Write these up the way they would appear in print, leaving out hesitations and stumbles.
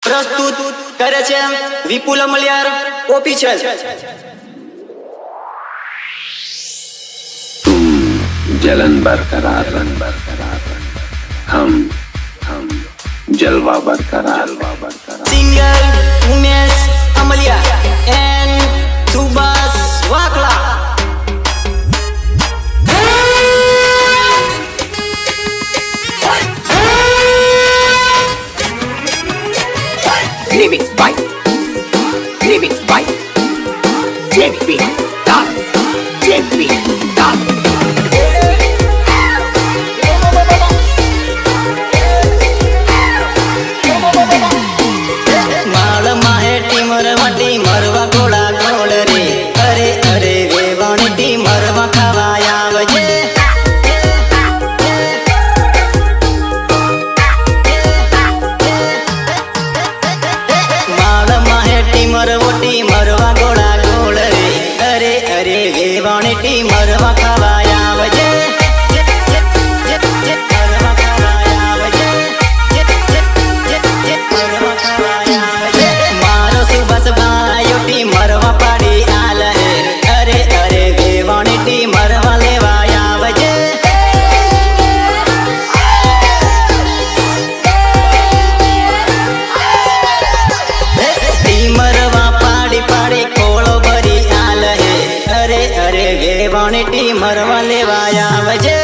પ્રસ્તુત કરે છે વિપુલ અમલિયાર ઓફિશિયલ। जलन बरकरार हम जलवा बरकरार singer Umesh Amliya and Subhash Vakla. Remix by JP Star JP Star। માળ માહેટી મરવાટી મરવા ગોળા ગોળ રે અરે અરે વેવાણી મરવા ખાવા આવજે। માળ માહેટી મરવોટી મરવા ગોળા ગોળ રે અરે અરે વેવાણી મરવા ખાવા આવજે। મારો સુભાષ ભાઈઓટી મરવા પાડી આલ હે અરે અરે વેવાણી મરવા લેવા આવજે। મરવા પાડી પાડી કોળો ભરી આલ હે અરે અરે વેવાણી મરવા લેવા આવજે।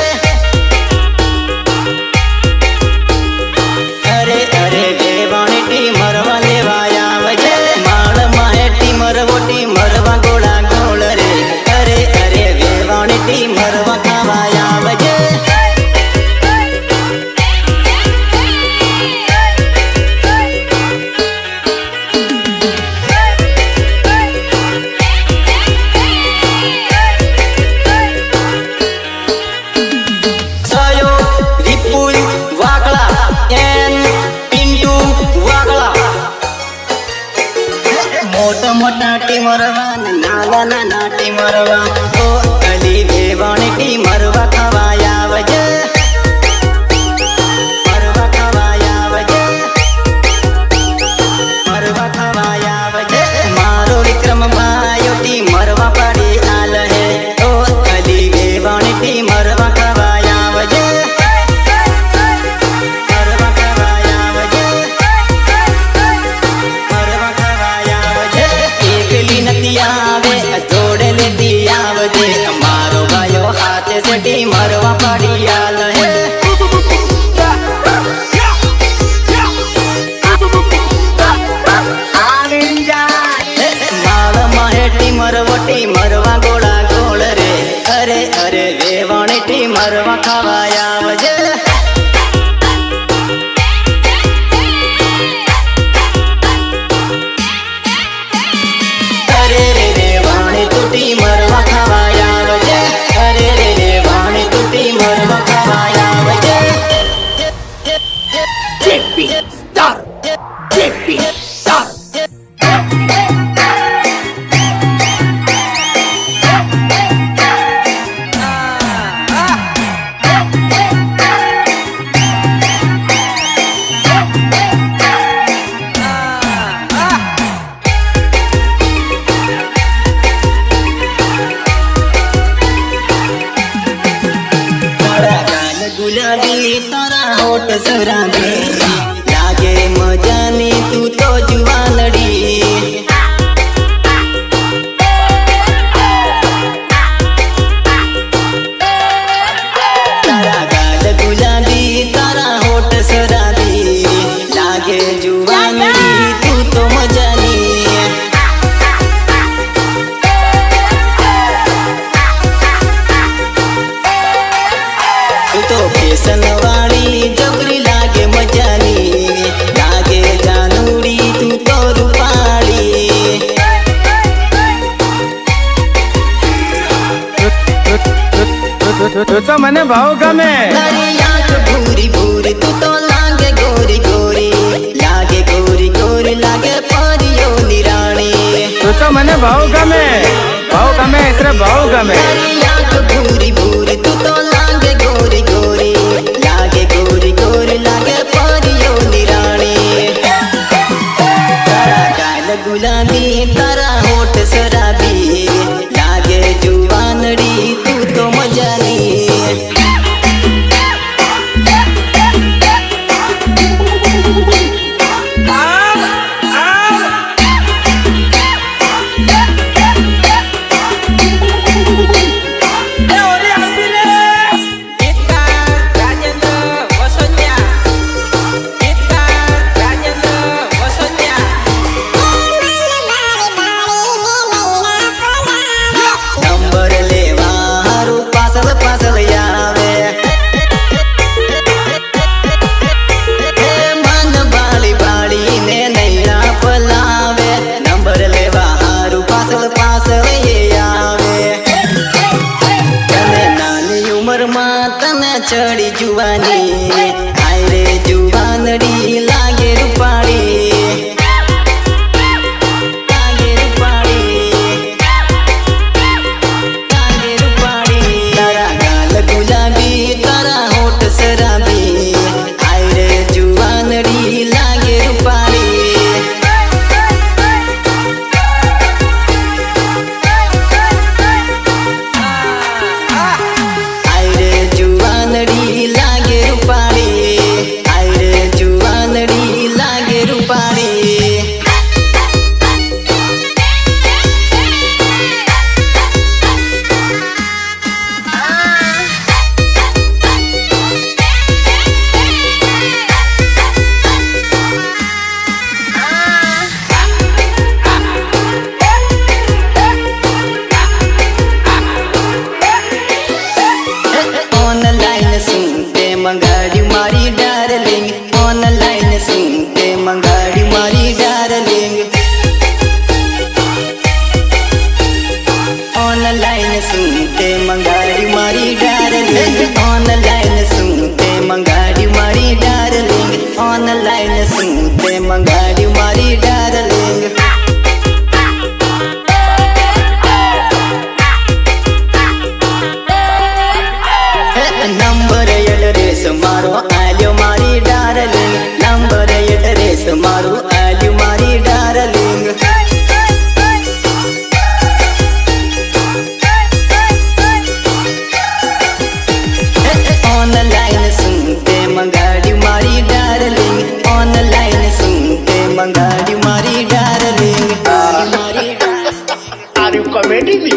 અરે અરે વેવાણી મરવા લેવા આવજે। માળ માહેટી મરવોટી મરવા ગોળા ગોળ રે અરે અરે વેવાણી મરવા ખાવા આવજે। સહયોગ વિપુલ વાકલા એન્ડ પિન્ટુ વાકલા। મોટા મોટા ટીમરવા નાના નાના ટીમરવા ઓ અલી વેવાણી મરવા ખાવા આવજે। મરવા ખાવા આવજે। મરવા ખાવા આવજે। મારો વિક્રમ ભાઈઓટી મરવા પાડી આલ હે ઓ અલી વેવાણી મરવા ખાવા આવજે। મરવા ખાવા આવજે। મરવા ખાવા આવજે। એકલી નથી આવે જોડે લેતી આવજે। મારો ભાઈઓ હાથે સેટી મરવા પાડી આલ હે। માળ માહેટી મરવોટી મરવા ગોળા ગોળ રે અરે અરે વેવાણી મરવા ખાવા આવજે। અરે રે વેવાણી તૂટી મરવા ખાવા આવજે। અરે રે વેવાણી તૂટી મરવા ખાવા આવજે। JP Star JP Star। તારા ગાલ ગુલાબી તારા હોઠ સરાબી લાગે મજાની તું તો જુવાનડી। તારા ગાલ ગુલાબી તારા હોઠ સરાબી લાગે જુવાનડી તું તો મજાની। તું તો ફેશન વાળી જબરી લાગે મજાની લાગે જાનુડી તું તો રૂપાળી। તું તો મને બહુ ગમે। તારી આંખ ભૂરી ભૂરી તું તો લાગે ગોરી ગોરી લાગે ગોરી ગોરી લાગે પરીઓની રાણી। તું તો મને બહુ ગમે એટલે બહુ ગમે। તારી આંખ ભૂરી ભૂરી તું તો લાગે ગોરી ગોરી લાગે ગોરી ગોરી લાગે પરીઓની રાણી। ગુલાબી તારા હોઠ શરાબી લાગે જુવાનડી તું તો મજાની ચડી જુવાની આય રે જુવાનડી લાગે રૂપાળી લાગે રૂપાળી લાગે રૂપાળી તારા ગાલ ગુલાબી તારા હોઠ શરાબી આય રે જુવાનડી લાગે રૂપાળી આય રે જુવાનડી લાગે રૂપાળી આય રે જુવાનડી લાગે રૂપાળી ઓનલાઈન શું તે મંગાડ્યું મારી ડાર્લિંગ ઓનલાઈન શું તે મંગાડ્યું મારી ડાર્લિંગ ઓનલાઈન શું તે મંગાડ્યું મારી ડાર્લિંગ ઓનલાઈન શું તે મંગાડ્યું મારી ડાર્લિંગ ઓનલાઈન શું તે મંગાડ્યું મારી ડાર્લિંગ નંબર એડ્રેસ મારો આલ્યો મારી ડાર્લિંગ નંબર એડ્રેસ મારો આલ્યો મારી ડાર્લિંગ ઓનલાઈન શું તે મંગાડ્યું મારી ડાર્લિંગ ઓનલાઈન શું તે મંગાડ્યું મારી ડાર્લિંગ મારી Are you comedy me?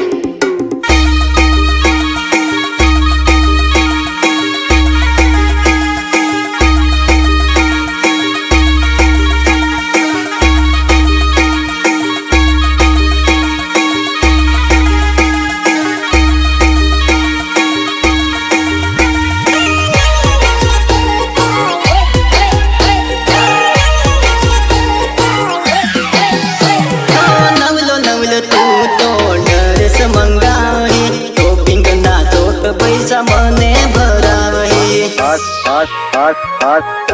નવલો નવલો તું તો ડ્રેસ મંગાવી ટોપિંગ ના શોટ પૈસા મને ભરાવી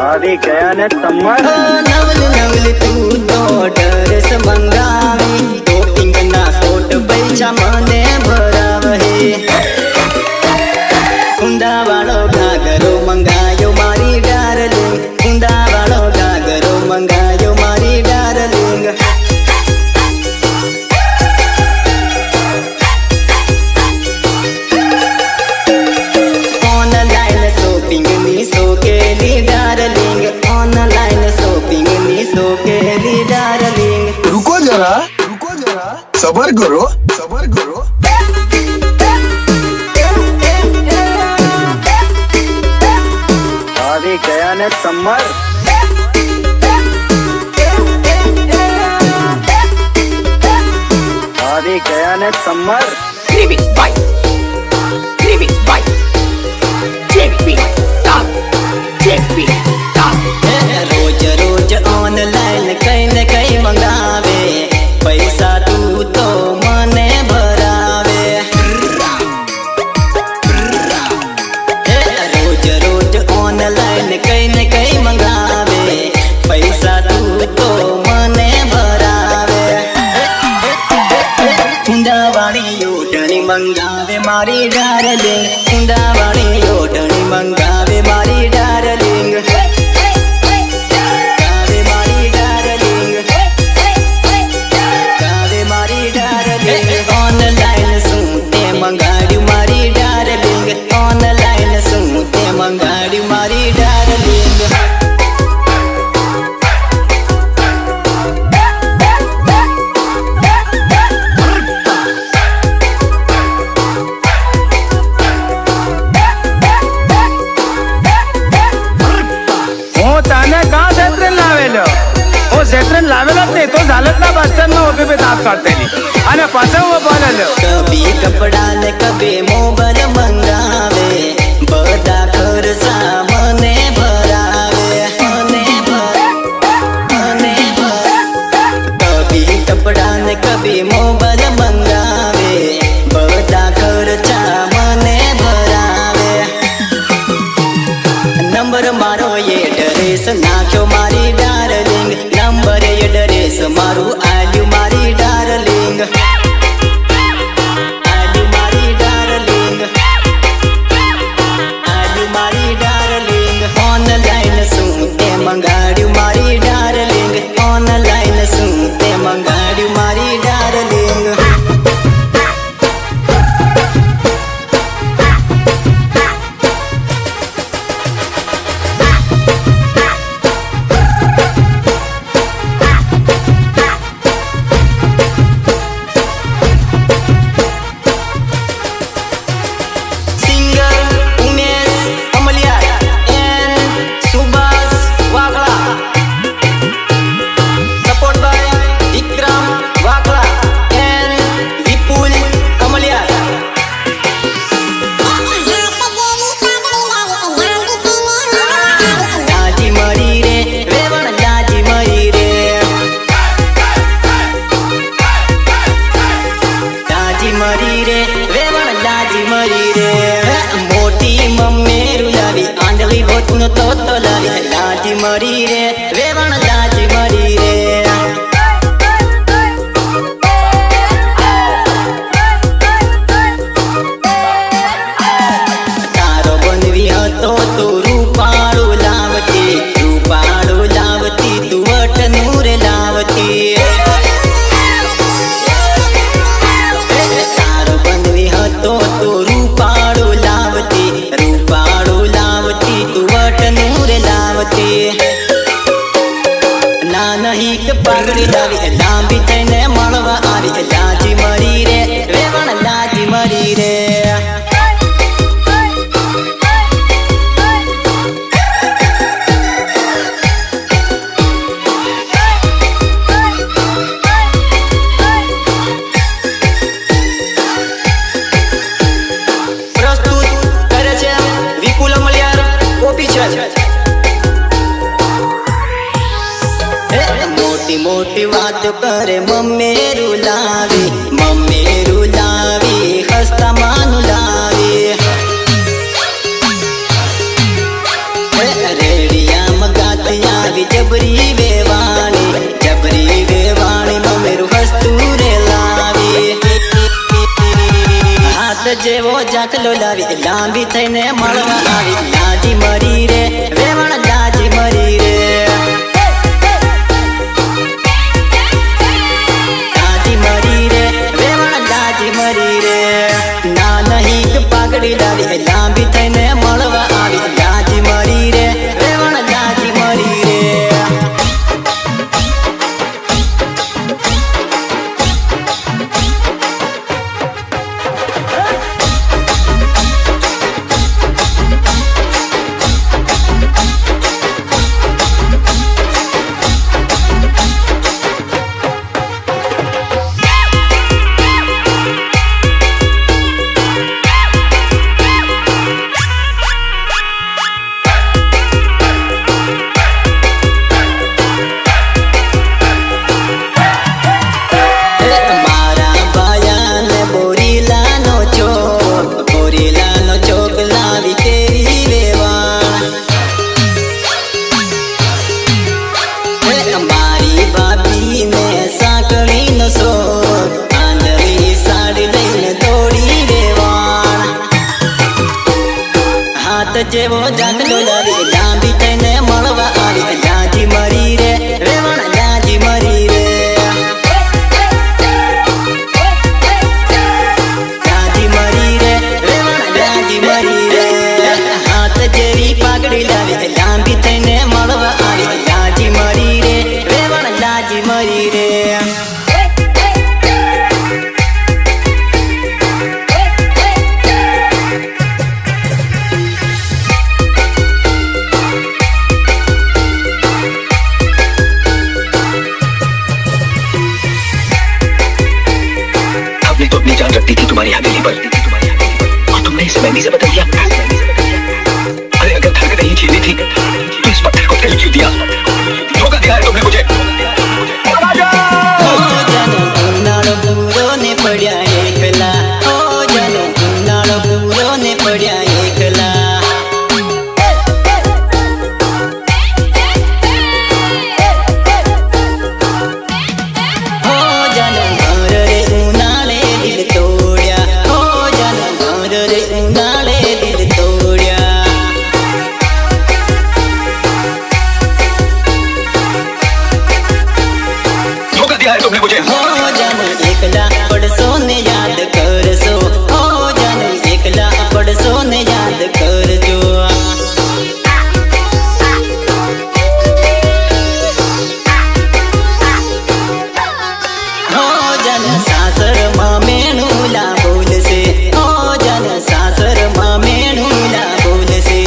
આવી ગયા ને તમારે નવલ નવલ તું તો ડ્રેસ મંગાવી ટોપિંગ ના શોટ પૈસા મને ભરાવી ઊંડા વાળો ઘાઘરો મંગાયો મારી ડાર્લિંગ ઊંડા વાળો ઘાઘરો મંગાયો મારી ડાર્લિંગ ઓનલાઈન શોપિંગ ની શોકેલી ડાર્લિંગ ઓનલાઈન શોપિંગ ની શોકેલી ડાર્લિંગ रुको जरा सबर करो આવી ગયા ને તમારે આવી ગયા ને તમારે Remix by JP Star JP Star રોજ રોજ ઓનલાઈન કઈ ને કઈ મંગાવે પૈસા તું તો મને ભરાવે રોજ રોજ ઓનલાઈન કઈ ને કઈ મંગાવે પૈસા તું તો મને ભરાવે ઊંડાવાળી ઓઢણી મંગાવે મારી ડાર્લિંગ ઊંડાવાળી ઓઢણી મંગાવે મારી ડાર્લિંગ મંગાવે મારી ડાર્લિંગ શેત્રન લાવેલો જ નહીં તો झालत ना बस स्टैंड में उभी पे दांत काढतेली અને પાછા હું બોલેલો કભી કપડા ને કભી મોબાઈલ મંગાવે બધા ખર્ચા મને ભરાવે કભી કપડા ને કભી મોબાઈલ મંગાવે બધા ખર્ચા મને ભરાવે નંબર મારો એડ્રેસ નાખ્યો મારી ડાર્લિંગ નંબર એડ્રેસ મારું આલ્યું મારી ડાર્લિંગ આલ્યું મારી ડાર્લિંગ આલ્યું મારી ડાર્લિંગ ઓનલાઈન શું તે મંગાડ્યું મારી ડાર્લિંગ ઓનલાઈન શું તે મંગાડ્યું મારી ડાર્લિંગ મરી રે વેવણ લાજી મરી રે તારો બનવી હતો તો રૂપાળું લાવતી તું વટનું રે લાવતી તારો બનવી હતો તો રૂપાળું લાવતી તું વટનું રે લાવતી ના નહીં કે પાઘડી લાવી લાંબી થઈને મળવા આવી લાજી મરી રે વેવણ લાજી મરી રે પ્રસ્તુત કરે છે વિપુલ મલિયાર કોપી છે મોટી મોટી વાતો કરે મમ્મેરું લાવી હસતા માનું લાવી રેડિયામાં ગાતી આવી જબરી વેવાણી મમ્મેરું હસતું રે લાવી હાથ જેવો જાખલો લાવી લાંબી થઈને મળવા આવી લાજી મરી રે વેવણ લાજી મરી રે ના નહીં કે પાઘડી લાવી લાંબી થઈને મળવા આવી લાજી મરી રે વેવણ લાજી મરી રે सामान रख दी थी तुम्हारी हवेली पर और तुमने इसे मेहंदी से बदल दिया। अरे अगर धड़कन नहीं छीनी थी तो इस पत्थर को दिल क्यों दिया? धोखा दिया है तुमने मुझे। ઉનાળો પૂરો ને પડ્યા એકલા, ઓ જાનો ઉનાળો પૂરો ને પડ્યા એકલા. ઓ જાનો ઘર રે ઉનાળે દિલ તોડ્યા, ઓ જાનો ઘર રે ઉનાળે દિલ તોડ્યા. धोखा दिया है तुमने मुझे। हो जानो एकला पड़सो ने याद करसो, हो जानो एकला पड़सो ने याद करजो. हो जानो सासर માં મેણુલા બોલશે, हो जानो सासर માં મેણુલા બોલશે.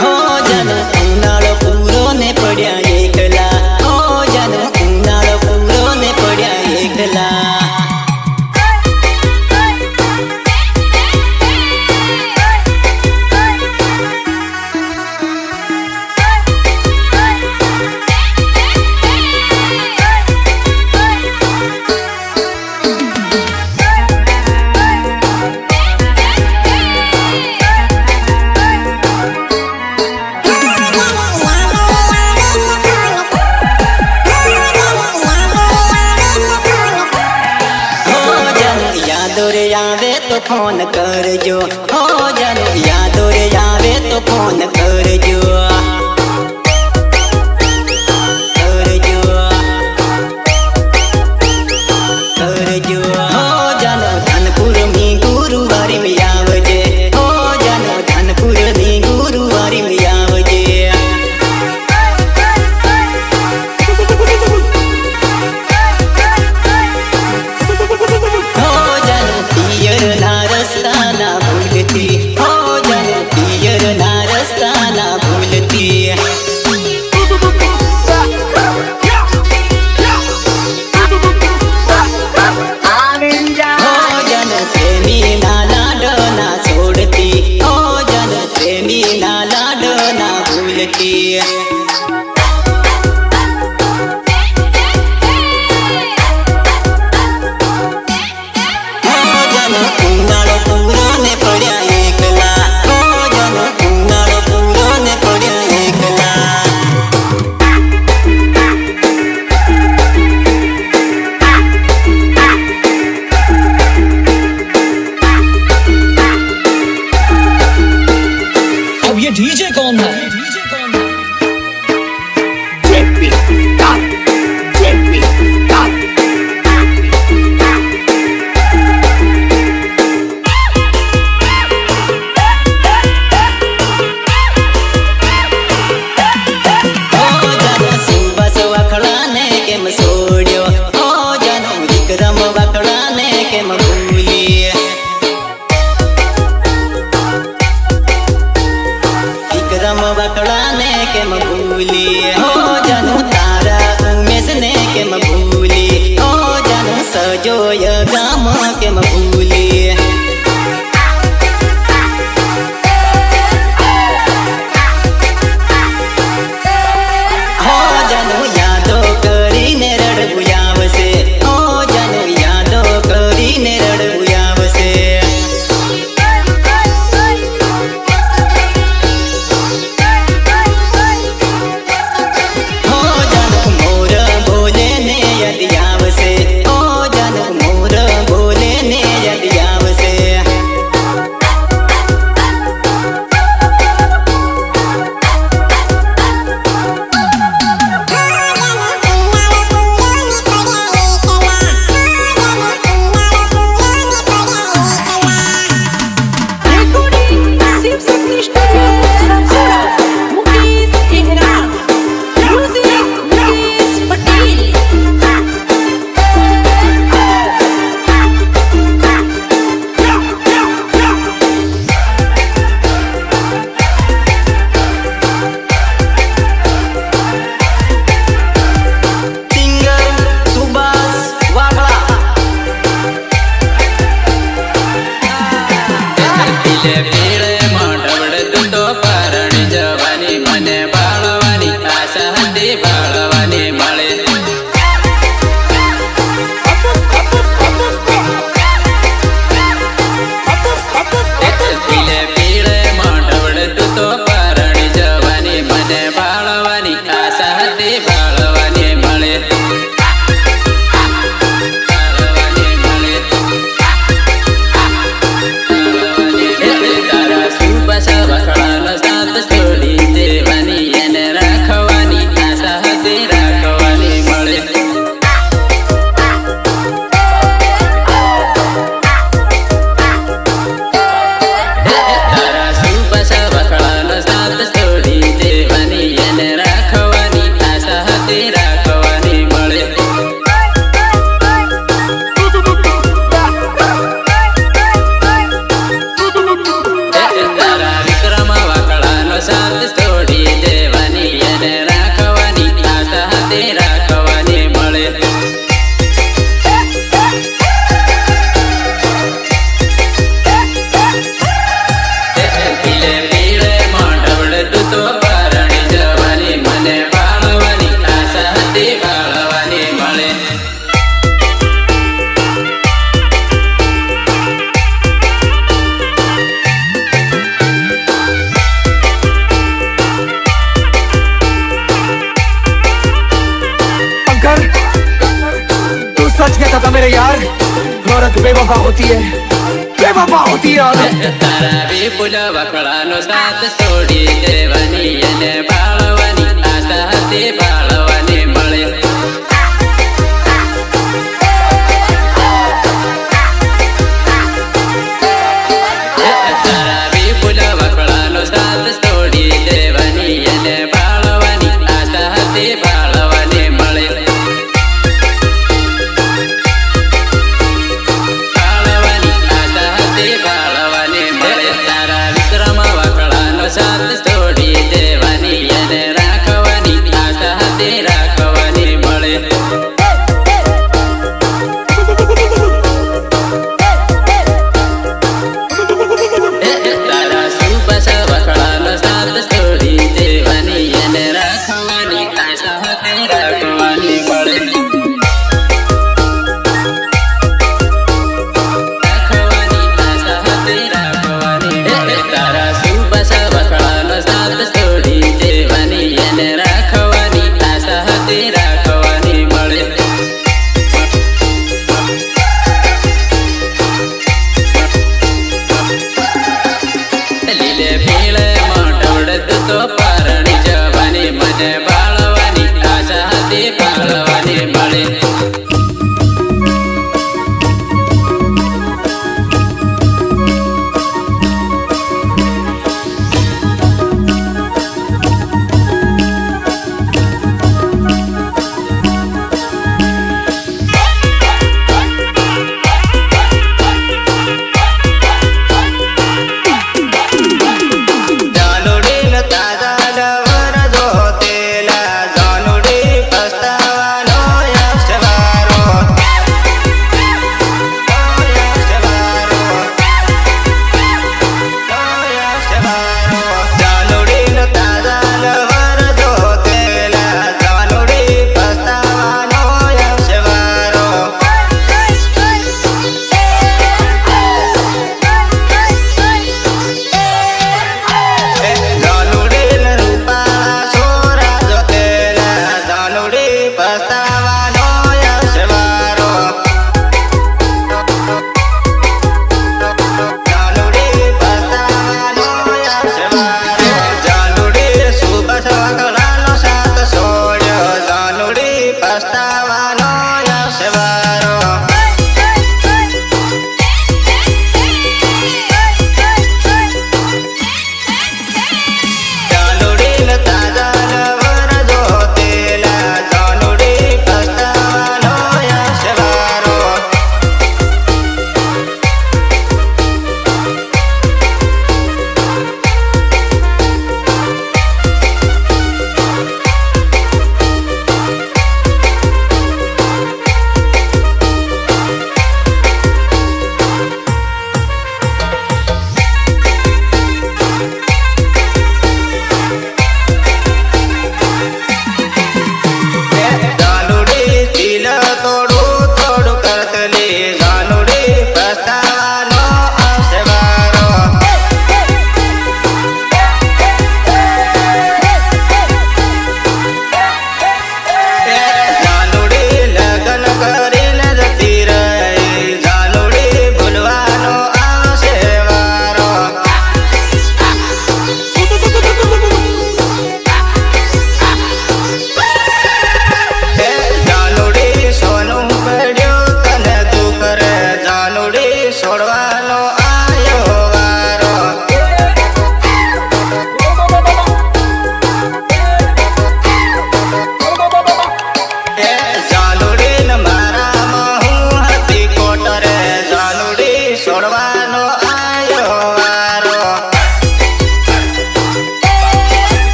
हो जानो उनाळो पूरो ने पड्या एकला, हो जानो उनाळो पूरो ने पड्या एकला. हो जानो यादो रे आवे तो फोन करजो, हो जानो यादो रे आवे तो फोन करजो. करजो करजो. हो जानो धनपुर में गुरुवारी में आवजे, हो जानो धनपुर में गुरुवारी में आवजे. हो जानो पियर ना रस्ता ना भूलती, हो जानो पियर ना रस्ता ना भूलती. हो जानो प्रेमी ना लाडो ना छोड़ती, हो जानो प्रेमी ना लाडो ना भूलती. हो जानो उनाळो पूरो ने पड्या एकला, हो जानो उनाळो पूरो ने पड्या एकला. अब ये डीजे कौन है? JP Star, JP Star. हो जानो सुबस वखड़ाने केम सोड्यो, हो जानो विक्रम वखड़ाने केम भूली. विक्रम वखड़ाने केम भूली. हो जानो तारा उमेश ने केम भूली, हो जानो सजोय गाम केम भूली. हो जानो यादो કરીને રડવું આવશે, हो जानो यादो કરીને રડવું આવશે. हो जानो मोर बोले ने યદ આવશે, हो जानो मोर बोले ने યદ આવશે. Recording Shiv Shakti Studio, Mukesh Ehran, music Mukesh Patel. मेरे यार, औरत बेवफा होती है, बेवफा होती है औरत। તારા વિપુલ વખડાનો સાથ છોડી દેવાની અને બાળવાની આશા હતી બાળવાની મળે તારા વિપુલ વખડાનો સાથ છોડી દેવાની અને બાળવાની આશા હતી બાળવાની મળે સાથ છોડી દેવાની અને રાખવાની આશા હતી રાખવાની મળે તારા સુબસ વખડાનો સાથ છોડી દેવાની અને રાખવાની આશા હતી રાખવાની મળે તો પરણી જવાની મને બાળવાની આશા હતી બાળવાની મળે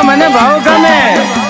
મને ભાવ ગમે